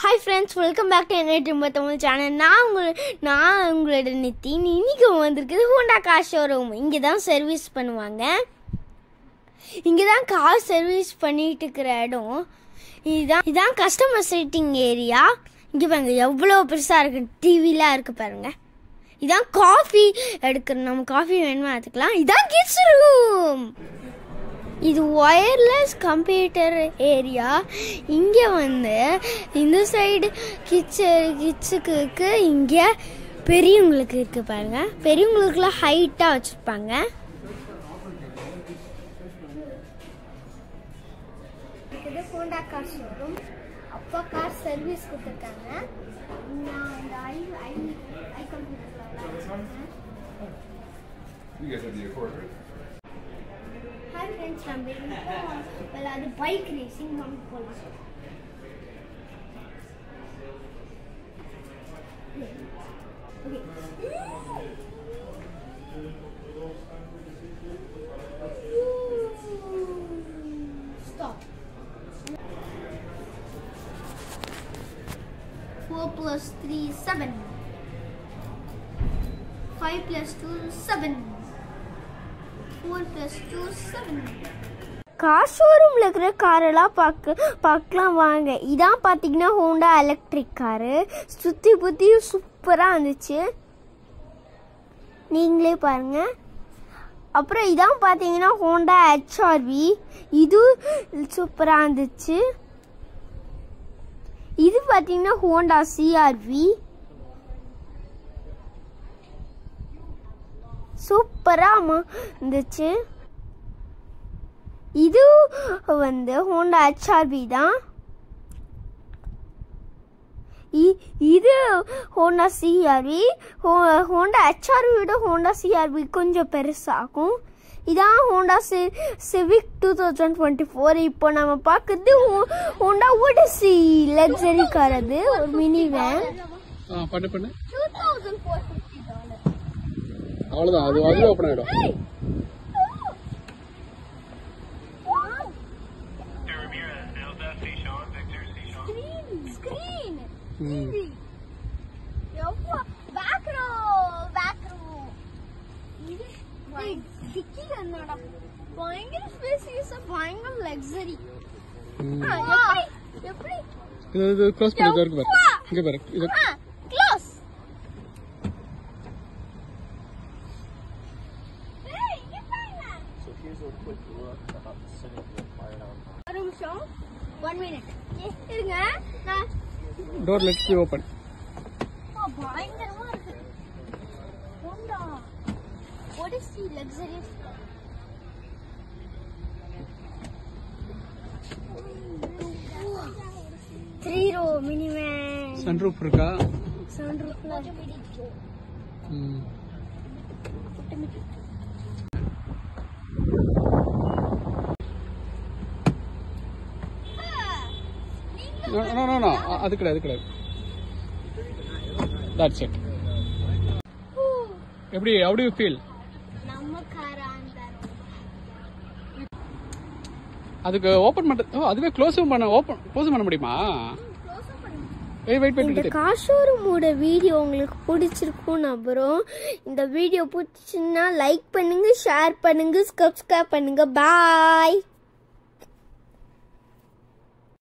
Hi friends, welcome back to Entertainment Tamil channel. நான் உங்களோட நித்தின். இன்னைக்கு வந்திருக்குது ஹோண்டா கார் ஷோரூம். இங்கே தான் சர்வீஸ் பண்ணுவாங்க. இங்கே தான் கார் சர்வீஸ் பண்ணிட்டு இருக்கிற இடம். இதான் கஸ்டமர் சீட்டிங் ஏரியா. இங்கே பாருங்க எவ்வளோ பெருசாக இருக்கு, டிவிலாம் இருக்கு பாருங்க. இதான் காஃபி எடுக்கணும், நம்ம காஃபி வேணுமா எடுத்துக்கலாம். இதான் கிட்ஸ் ரூம். இது ஒயர்லெஸ் கம்ப்யூட்டர் ஏரியா. இங்கே இந்த சைடு கிட்ஸுக்கு இருக்கு, இங்கே பெரியவங்களுக்கு இருக்கு பாருங்க. பெரியவங்களுக்குலாம் ஹைட்டாக வச்சுருப்பாங்க. இது ஹோண்டா கார் ஷோரூம். அப்பா கார் சர்வீஸ் கொடுத்துருக்காங்க. நான் இந்த I computer. Hi friends, I'm waiting for the bike racing on police. Okay. Stop. 4 plus 3 7. 5 plus 2 7. 4 plus 2 7. Car ஷோரூமில் இருக்கிற காரெல்லாம் பார்க்கலாம் வாங்க. இதான் பார்த்தீங்கன்னா ஹோண்டா எலக்ட்ரிக் காரு. சுற்றி சூப்பராக இருந்துச்சு, நீங்களே பாருங்க. அப்புறம் இதான் பார்த்தீங்கன்னா ஹோண்டா HRV. இது சூப்பராக இருந்துச்சு. இது பார்த்தீங்கன்னா ஹோண்டா CRV. சூப்பராக இருந்துச்சு. இது ஹோண்டா HRV தான். இது ஹோண்டா CRV. ஹோண்டா HRV விட ஹோண்டா CRV கொஞ்சம் பெருசாகும். இதான் ஹோண்டா சிவிக் 2024. இப்போ நம்ம பார்க்குறது ஹோண்டா ஓடிசி லக்ஸரி கார். அது ஒரு மினி வேன். $2450. அவ்வளவுதான், அது ஓபன் ஆயிடும். இது க்ளோஸ் பண்ணி இருக்கு பாரு. இங்க பாரு, இது க்ளோஸ். ஒரு நிமிஷம், 1 minute இருங்க. Door let's be open. பயங்கரமா இருக்கு. Honda Odyssey luxurious 3 row mini van. Sunroof இருக்கா? சன்ரூஃப்ல No. அது கிடையாது. That's it. எப்படி how do you feel? நம்ம காரா இருந்தாரு. அதுக்கு ஓபன் பண்ண அதுவே க்ளோஸ் பண்ண முடியுமா? வெயிட். இந்த கார் ஷோரூமோட வீடியோ உங்களுக்கு பிடிச்சிருக்கும் நம்புறோம். இந்த வீடியோ பிடிச்சுன்னா லைக் பண்ணுங்க, ஷேர் பண்ணுங்க, சப்ஸ்கிரைப் பண்ணுங்க. பாய்.